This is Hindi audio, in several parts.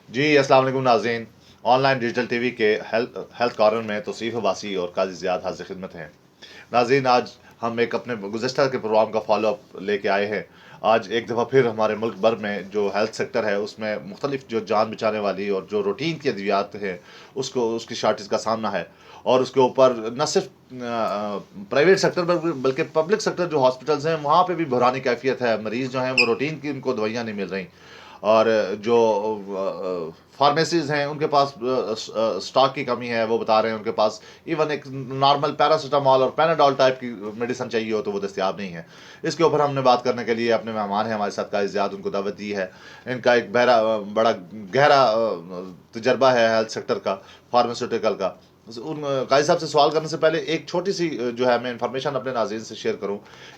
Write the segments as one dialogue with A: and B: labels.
A: जी अस्सलाम वालेकुम नाज़रीन। ऑनलाइन डिजिटल टीवी के हेल्थ कॉर्नर में तौसीफ़ अब्बासी और काजी ज़ियाद हाज़िर खिदमत हैं। नाज़रीन, आज हम एक अपने गुज़श्ता के प्रोग्राम का फॉलोअप लेके आए हैं। आज एक दफ़ा फिर हमारे मुल्क भर में जो हेल्थ सेक्टर है उसमें मुख्तलिफ जो जान बचाने वाली और जो रूटीन की अद्वियात हैं उसकी शार्टेज का सामना है। और उसके ऊपर न सिर्फ प्राइवेट सेक्टर बल्कि पब्लिक सेक्टर जो हॉस्पिटल्स हैं वहाँ पे भी बहरानी कैफियत है। मरीज़ जो हैं वो रूटीन की उनको दवाइयाँ नहीं मिल रही, और जो फार्मेसीज़ हैं उनके पास स्टॉक की कमी है। वो बता रहे हैं उनके पास इवन एक नॉर्मल पैरासीटामॉल और पैनाडॉल टाइप की मेडिसिन चाहिए हो तो वो दस्तियाब नहीं है। इसके ऊपर हमने बात करने के लिए अपने मेहमान हैं हमारे साथ, काजी ज़ियाद, उनको दावत दी है। इनका एक बड़ा गहरा तजर्बा है हेल्थ सेक्टर का, फार्मास्यूटिकल का। उन काजी साहब से सवाल करने से पहले एक छोटी सी जो है मैं इंफॉर्मेशन अपने नाज़रीन से शेयर करूं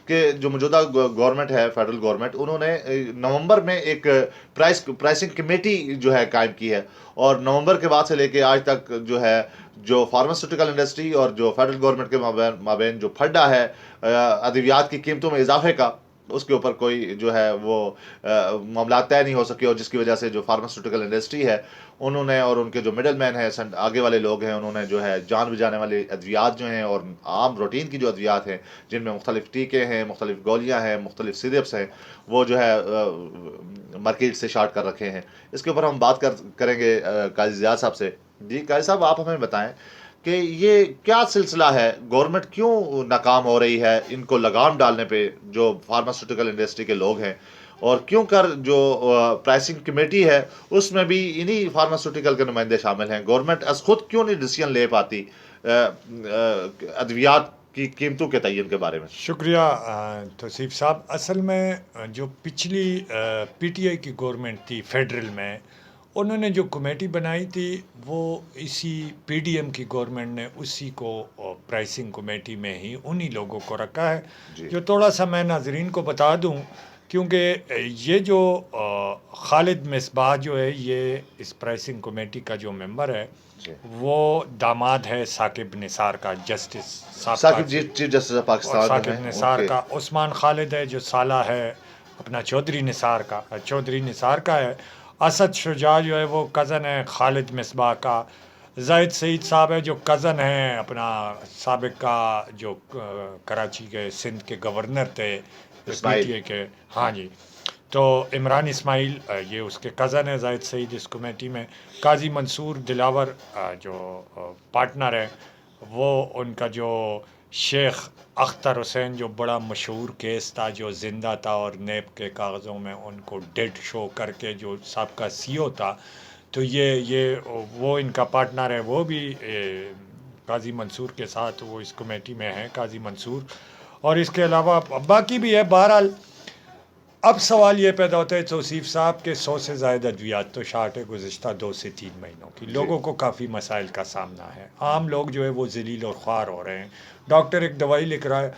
A: कि जो मौजूदा गवर्नमेंट है, फेडरल गवर्नमेंट, उन्होंने नवंबर में एक प्राइसिंग कमेटी जो है कायम की है। और नवंबर के बाद से लेके आज तक जो है जो फार्मास्यूटिकल इंडस्ट्री और जो फेडरल गवर्नमेंट के माबेन जो फड्डा है अद्वियात की कीमतों में इजाफे का, उसके ऊपर कोई जो है वो मामला तय नहीं हो सके। और जिसकी वजह से जो फार्मास्यूटिकल इंडस्ट्री है उन्होंने और उनके जो मिडल मैन है, आगे वाले लोग हैं, उन्होंने जो है जान बचाने वाली अद्वियात जो हैं और आम रूटीन की जो अद्वियात हैं जिनमें मुख्तलिफ टीके हैं, मुख्तलिफ गोलियाँ हैं, मुख्तलिफ सिरप्स हैं, वो जो है मार्केट से शार्ट कर रखे हैं। इसके ऊपर हम बात करेंगे काजी ज़ियाद साहब से। जी काजी साहब, आप हमें बताएं कि ये क्या सिलसिला है, गवर्नमेंट क्यों नाकाम हो रही है इनको लगाम डालने पे जो फार्मास्यूटिकल इंडस्ट्री के लोग हैं, और क्यों कर जो प्राइसिंग कमेटी है उसमें भी इन्हीं फार्मास्यूटिकल के नुमाइंदे शामिल हैं। गवर्नमेंट अस खुद क्यों नहीं डिसीजन ले पाती अद्वियात की कीमतों के तयन के बारे में?
B: शुक्रिया तौसीफ साहब। असल में जो पिछली पीटीआई की गवर्नमेंट थी फेडरल में, उन्होंने जो कमेटी बनाई थी वो इसी पीडीएम की गवर्नमेंट ने उसी को प्राइसिंग कमेटी में ही उन्हीं लोगों को रखा है।
A: जी
B: जो थोड़ा सा मैं नाजरीन को बता दूं, क्योंकि ये जो खालिद मिसबाह जो है ये इस प्राइसिंग कमेटी का जो मेंबर है,
A: जी।
B: वो दामाद है साकिब निसार का, जस्टिस
A: साकिब
B: साहब
A: जी चीफ जस्टिस ऑफ
B: और
A: पाकिस्तान जो
B: साकिब
A: हैं
B: निसार
A: उनके।
B: का। उस्मान खालिद है जो साला है अपना चौधरी निसार का है। असद शुजा जो है वो कज़न है खालिद मिसबाह का। जाहिद सईद साहब है जो कज़न है अपना साबिक का जो कराची के सिंध के गवर्नर थे
A: इस्माइल।
B: पीटीए के। हाँ जी। तो इमरान इस्माइल ये उसके कज़न है जाहिद सईद इस कमेटी में। काजी मंसूर दिलावर जो पार्टनर है, वो उनका जो शेख अख्तर हुसैन जो बड़ा मशहूर केस था, जो ज़िंदा था और नेब के कागज़ों में उनको डेड शो करके जो सबका सीईओ था, तो ये वो इनका पार्टनर है। वो भी काजी मंसूर के साथ वो इस कमेटी में है, काजी मंसूर। और इसके अलावा बाकी भी है। बहरहाल अब सवाल ये पैदा होता है तौसीफ साहब के 100 से ज़्यादा अद्वियात तो शार्ट है गुज़श्ता 2 से 3 महीनों की।
A: जी
B: लोगों को काफ़ी मसाइल का सामना है। आम लोग जो है वो जलील और ख्वार हो रहे हैं। डॉक्टर एक दवाई लिख रहा है,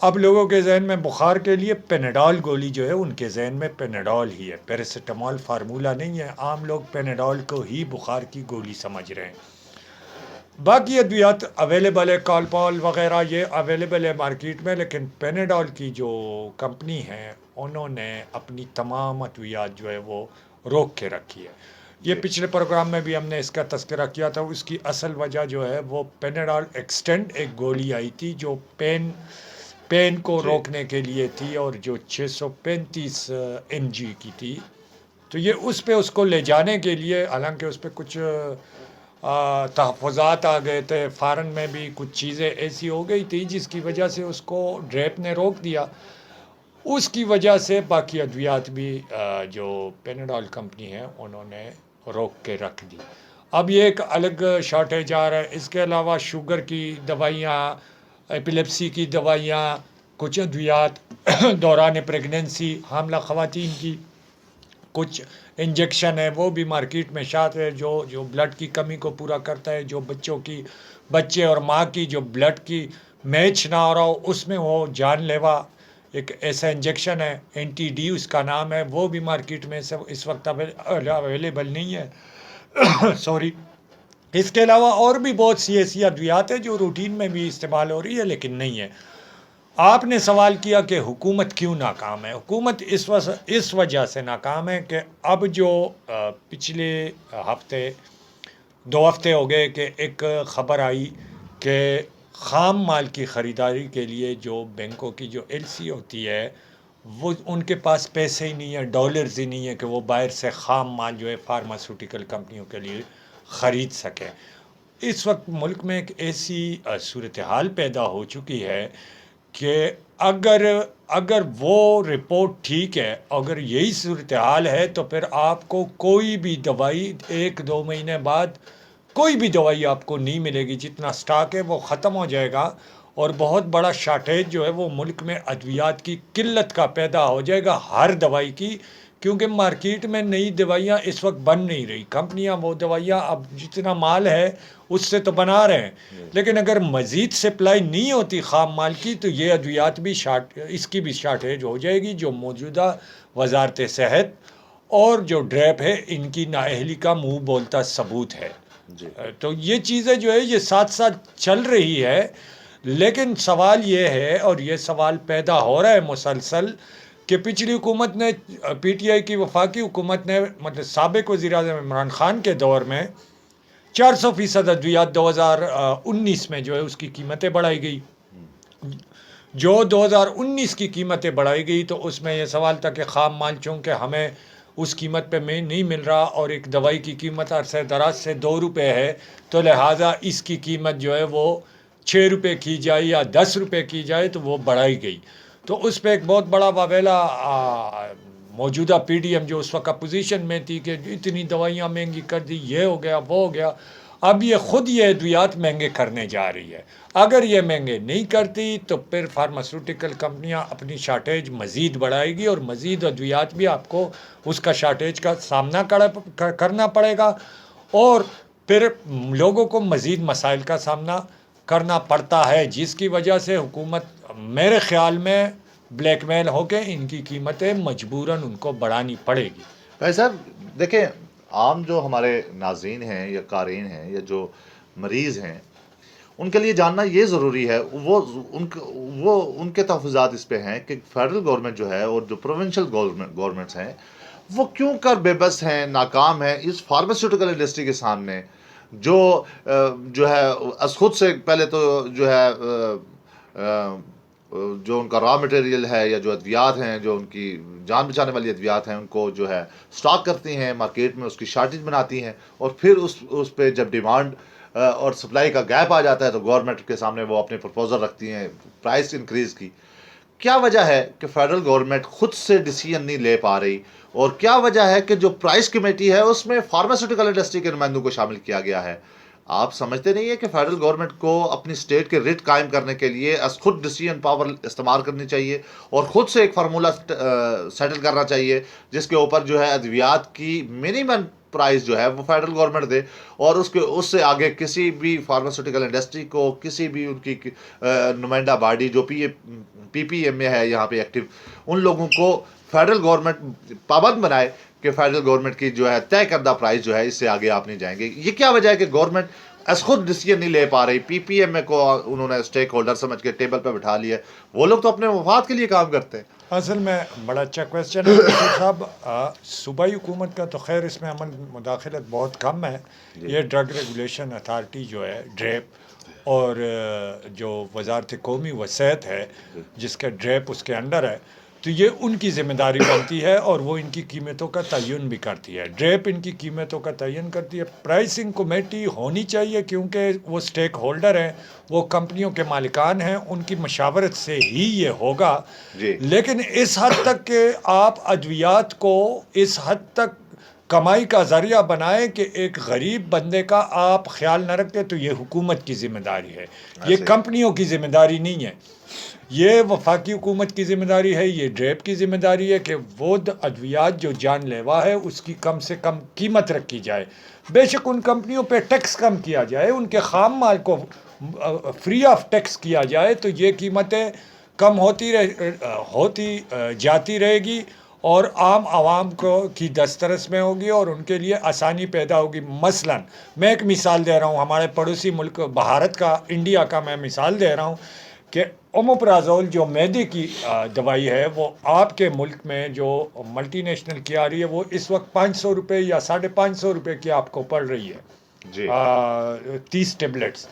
B: अब लोगों के जहन में बुखार के लिए पेनाडॉल गोली जो है उनके जहन में पेनाडॉल ही है, पैरासीटामॉल फार्मूला नहीं है। आम लोग पेनाडॉल को ही बुखार की गोली समझ रहे हैं। बाकी अद्वियात अवेलेबल है, कॉलपॉल वगैरह ये अवेलेबल है मार्केट में, लेकिन पेनाडॉल की जो कंपनी है उन्होंने अपनी तमाम अद्वियात जो है वो रोक के रखी है। ये
A: जी
B: पिछले प्रोग्राम में भी हमने इसका तस्करा किया था। उसकी असल वजह जो है वो पेनाडॉल एक्सटेंड एक गोली आई थी जो पेन को
A: जी।
B: रोकने के लिए थी और जो 635 mg की थी। तो ये उस पे उसको ले जाने के लिए, हालांकि उस पर कुछ तहफ़्फ़ुज़ात आ गए थे, फ़ारन में भी कुछ चीज़ें ऐसी हो गई थी जिसकी वजह से उसको ड्रेप ने रोक दिया। उसकी वजह से बाकी अद्वियात भी जो पेनाडॉल कंपनी है उन्होंने रोक के रख दी। अब ये एक अलग शॉर्टेज आ रहा है। इसके अलावा शुगर की दवाइयाँ, एपिलेप्सी की दवाइयाँ, कुछ अद्वियात दौरान प्रेगनेंसी हामला ख़वातीन की कुछ इंजेक्शन है वो भी मार्केट में शायद है, जो जो ब्लड की कमी को पूरा करता है, जो बच्चे और माँ की जो ब्लड की मैच ना हो रहा हो उसमें वो जानलेवा एक ऐसा इंजेक्शन है, एंटी डी उसका नाम है, वो भी मार्केट में सब इस वक्त अवेलेबल नहीं है। सॉरी। इसके अलावा और भी बहुत सी ऐसी अद्वियात है जो रूटीन में भी इस्तेमाल हो रही है लेकिन नहीं है। आपने सवाल किया कि हुकूमत क्यों नाकाम है। हुकूमत इस वजह से नाकाम है कि अब जो पिछले हफ्ते 2 हफ्ते हो गए कि एक ख़बर आई कि ख़ाम माल की ख़रीदारी के लिए जो बैंकों की जो एलसी होती है वो उनके पास पैसे ही नहीं है, डॉलर्स ही नहीं है कि वो बाहर से ख़ाम माल जो है फार्मास्यूटिकल कंपनियों के लिए ख़रीद सकें। इस वक्त मुल्क में एक ऐसी सूरत हाल पैदा हो चुकी है कि अगर अगर वो रिपोर्ट ठीक है, अगर यही सूरत हाल है, तो फिर आपको कोई भी दवाई 1-2 महीने बाद कोई भी दवाई आपको नहीं मिलेगी। जितना स्टॉक है वो ख़त्म हो जाएगा और बहुत बड़ा शार्टेज जो है वो मुल्क में अद्वियात की किल्लत का पैदा हो जाएगा, हर दवाई की। क्योंकि मार्केट में नई दवाइयाँ इस वक्त बन नहीं रही। कंपनियाँ वो दवाइयाँ अब जितना माल है उससे तो बना रहे हैं, लेकिन अगर मज़ीद सप्लाई नहीं होती ख़ाम माल की तो ये अद्वियात भी इसकी भी शार्टेज हो जाएगी, जो मौजूदा वजारत सेहत और जो ड्रैप है इनकी नाअहली का मुंह बोलता सबूत है।
A: जी।
B: तो ये चीज़ें जो है ये साथ साथ चल रही है। लेकिन सवाल ये है, और ये सवाल पैदा हो रहा है मुसलसल, कि पिछली हुकूमत ने, पीटीआई की वफाकी हुकूमत ने, मतलब साबिक वज़ीर-ए-आज़म इमरान खान के दौर में 400% अद्वियात 2019 में जो है उसकी कीमतें बढ़ाई गई। जो 2019 की कीमतें बढ़ाई गई तो उसमें यह सवाल था कि ख़ाम माल चूँकि हमें उस कीमत पे में नहीं मिल रहा और एक दवाई की कीमत अरसे दराज से 2 रुपये है, तो लिहाजा इसकी कीमत जो है वो 6 रुपये की जाए या 10 रुपये की जाए, तो वो बढ़ाई गई। तो उस पर एक बहुत बड़ा वावेला मौजूदा पीडीएम जो उस वक्त अपोजिशन में थी कि इतनी दवाइयाँ महंगी कर दी, ये हो गया वो हो गया। अब ये ख़ुद ये अद्वियात महंगे करने जा रही है। अगर ये महंगे नहीं करती तो फिर फार्मास्यूटिकल कंपनियां अपनी शार्टेज मज़ीद बढ़ाएगी और मज़ीद अद्वियात भी आपको उसका शार्टेज का सामना करना पड़ेगा और फिर लोगों को मज़ीद मसाइल का सामना करना पड़ता है, जिसकी वजह से हुकूमत मेरे ख़्याल में ब्लैकमेल होकर इनकी कीमतें मजबूरन उनको बढ़ानी पड़ेगी।
A: भाई साहब देखें, आम जो हमारे नाज़रीन हैं या क़ारीन हैं या जो मरीज़ हैं, उनके लिए जानना ये ज़रूरी है, वो उनके तहफ़्फ़ुज़ात इस पे हैं कि फ़ेडरल गवर्नमेंट जो है और जो प्रोविंशियल गवर्नमेंट्स हैं वो क्यों कर बेबस हैं, नाकाम हैं इस फार्मास्यूटिकल इंडस्ट्री के सामने, जो है खुद से पहले तो जो है जो उनका रॉ मटेरियल है या जो अद्वियात हैं, जो उनकी जान बचाने वाली अद्वियात हैं, उनको जो है स्टॉक करती हैं, मार्केट में उसकी शार्टेज बनाती हैं और फिर उस पे जब डिमांड और सप्लाई का गैप आ जाता है तो गवर्नमेंट के सामने वो अपने प्रपोजल रखती हैं प्राइस इंक्रीज़ की। क्या वजह है कि फ़ेडरल गवर्नमेंट खुद से डिसीजन नहीं ले पा रही, और क्या वजह है कि जो प्राइस कमेटी है उसमें फार्मास्यूटिकल इंडस्ट्री के नुमाइंदों को शामिल किया गया है? आप समझते नहीं है कि फ़ेडरल गवर्नमेंट को अपनी स्टेट के रिट कायम करने के लिए खुद डिसीजन पावर इस्तेमाल करनी चाहिए और ख़ुद से एक फार्मूला सेटल करना चाहिए जिसके ऊपर जो है अद्वियात की मिनिमम प्राइस जो है वो फेडरल गवर्नमेंट दे, और उससे आगे किसी भी फार्मास्यूटिकल इंडस्ट्री को, किसी भी उनकी नुमाइंदा बॉडी जो पीपीएम में है यहाँ पे एक्टिव, उन लोगों को फेडरल गवर्नमेंट पाबंद बनाए कि फेडरल गवर्नमेंट की जो है तय करदा प्राइस जो है इससे आगे आप नहीं जाएंगे। ये क्या वजह है कि गवर्नमेंट खुद डिसीजन नहीं ले पा रही? पीपीएम को उन्होंने स्टेक होल्डर समझ के टेबल पर बिठा लिया, वो लोग तो अपने मफाद के लिए काम करते हैं।
B: असल में बड़ा अच्छा क्वेश्चन है साहब। सूबाई हुकूमत का तो खैर इसमें अमन मुदाखलत बहुत कम है। ये ड्रग रेगुलेशन अथार्टी जो है ड्रेप, और जो वजारत कौमी वसेहत है जिसका ड्रेप उसके अंडर है, तो ये उनकी ज़िम्मेदारी बनती है और वो इनकी कीमतों का तयन भी करती है। ड्रेप इनकी कीमतों का तयन करती है। प्राइसिंग कमेटी होनी चाहिए क्योंकि वो स्टेक होल्डर हैं, वो कंपनियों के मालिकान हैं, उनकी मशावरत से ही ये होगा। लेकिन इस हद तक कि आप अद्वियात को इस हद तक कमाई का ज़रिया बनाए कि एक गरीब बंदे का आप ख्याल न रखते, तो ये हुकूमत की ज़िम्मेदारी है, ये कंपनियों की ज़िम्मेदारी नहीं है। ये वफाकी हुकूमत की ज़िम्मेदारी है, ये ड्रेप की ज़िम्मेदारी है कि वो अद्वियात जो जानलेवा है उसकी कम से कम कीमत रखी जाए। बेशक उन कंपनियों पे टैक्स कम किया जाए, उनके ख़ाम माल को फ्री ऑफ टैक्स किया जाए, तो ये कीमतें कम होती जाती रहेगी और आम आवाम को की दस्तरस में होगी और उनके लिए आसानी पैदा होगी। मसलन मैं एक मिसाल दे रहा हूँ, हमारे पड़ोसी मुल्क भारत का, इंडिया का मैं मिसाल दे रहा हूँ कि ओमोप्राज़ोल जो मैदे की दवाई है वो आपके मुल्क में जो मल्टीनेशनल की आ रही है वो इस वक्त 500 रुपये या 550 रुपये की आपको पड़ रही है
A: जी
B: 30 टेबलेट्स।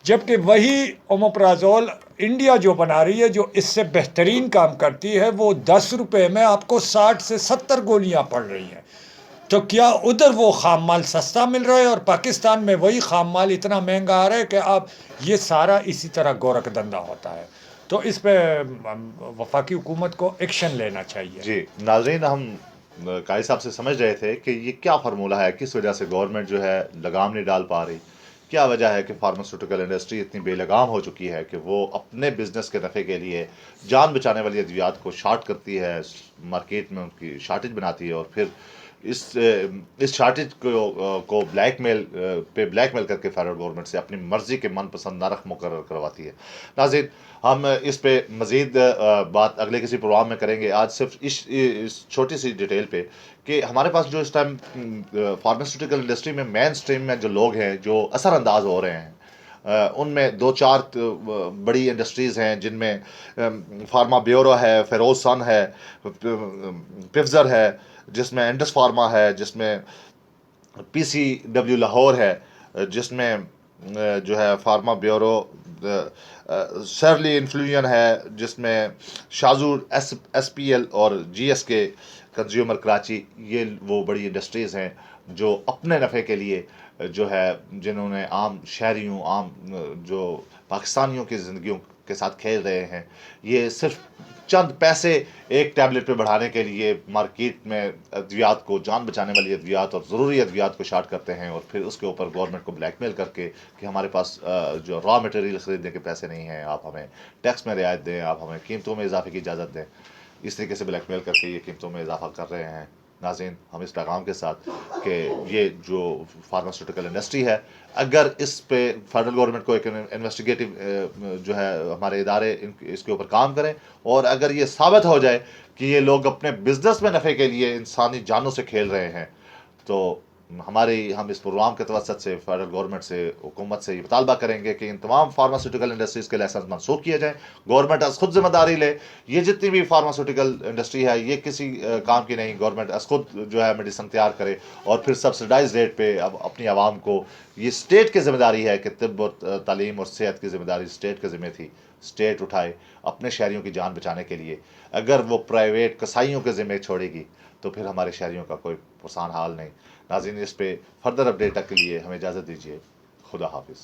B: जबकि वही ओमोप्राज़ोल इंडिया जो बना रही है जो इससे बेहतरीन काम करती है वो 10 रुपये में आपको 60 से 70 गोलियां पड़ रही हैं। तो क्या उधर वो खाम माल सस्ता मिल रहा है और पाकिस्तान में वही खाम माल इतना महंगा आ रहा है कि आप ये सारा इसी तरह गोरख धंधा होता है। तो इस पे वफाकी हुकूमत को एक्शन लेना चाहिए।
A: जी नाजरीन, हम कायद साहब से समझ रहे थे कि ये क्या फार्मूला है, किस वजह से गवर्नमेंट जो है लगाम नहीं डाल पा रही, क्या वजह है कि फार्मास्यूटिकल इंडस्ट्री इतनी बेलगाम हो चुकी है कि वो अपने बिजनेस के नफ़े के लिए जान बचाने वाली अद्वियात को शार्ट करती है, मार्केट में उनकी शार्टेज बनाती है और फिर इस शार्टेज को ब्लैकमेल पे ब्लैकमेल करके फेडरल गवर्नमेंट से अपनी मर्जी के मनपसंद नरख मुकर्रर करवाती है। नाज़रीन, हम इस पे मज़ीद बात अगले किसी प्रोग्राम में करेंगे। आज सिर्फ इस छोटी सी डिटेल पे कि हमारे पास जो इस टाइम फार्मास्यूटिकल इंडस्ट्री में मेन स्ट्रीम में जो लोग हैं जो असरअंदाज हो रहे हैं, उनमें दो चार बड़ी इंडस्ट्रीज़ हैं जिनमें फार्मा ब्यूरो है, फेरोसन है, पिफजर है, जिसमें इंडस फार्मा है, जिसमें पीसीडब्ल्यू लाहौर है, जिसमें जो है फार्मा ब्यूरो शर्ली इन्फ्लुएन है, जिसमें शाजूर एसपीएल और जीएसके कंज्यूमर कराची, ये वो बड़ी इंडस्ट्रीज़ हैं जो अपने नफ़े के लिए जो है जिन्होंने आम शहरियों आम जो पाकिस्तानियों की ज़िंदगियों के साथ खेल रहे हैं, ये सिर्फ चंद पैसे एक टैबलेट पे बढ़ाने के लिए मार्केट में अद्वियात को, जान बचाने वाली अद्वियात और ज़रूरी अद्वियात को शार्ट करते हैं और फिर उसके ऊपर गवर्नमेंट को ब्लैकमेल करके कि हमारे पास जो रॉ मटेरियल ख़रीदने के पैसे नहीं हैं, आप हमें टैक्स में रियायत दें, आप हमें कीमतों में इजाफे की इजाज़त दें। इस तरीके से ब्लैकमेल करके ये कीमतों में इजाफा कर रहे हैं। नाज़रीन, हम इस पैगाम के साथ कि ये जो फार्मास्यूटिकल इंडस्ट्री है, अगर इस पे फेडरल गवर्नमेंट को एक इन्वेस्टिगेटिव जो है हमारे इदारे इसके ऊपर काम करें और अगर ये साबित हो जाए कि ये लोग अपने बिजनेस में नफ़े के लिए इंसानी जानों से खेल रहे हैं, तो हम इस प्रोग्राम के तवसत से फेडरल गवर्नमेंट से, हुकूमत से ये मुतालबा करेंगे कि इन तमाम फार्मास्यूटिकल इंडस्ट्रीज़ के लाइसेंस मनसूख किए जाएँ। गवर्नमेंट अस खुद जिम्मेदारी ले। ये जितनी भी फार्मास्यूटिकल इंडस्ट्री है ये किसी काम की नहीं, गवर्नमेंट अस खुद जो है मेडिसन तैयार करे और फिर सब्सिडाइज रेट पे अब अपनी आवाम को, ये स्टेट की जिम्मेदारी है कि तिब और तालीम और सेहत की जिम्मेदारी स्टेट के ज़िम्मे थी, स्टेट उठाए अपने शहरियों की जान बचाने के लिए। अगर वो प्राइवेट कसाईयों के ज़िम्मे छोड़ेगी तो फिर हमारे शहरियों का कोई पुरसान हाल नहीं। नाज़रीन, इस पे फर्दर अपडेट के लिए हमें इजाज़त दीजिए। खुदा हाफिज़।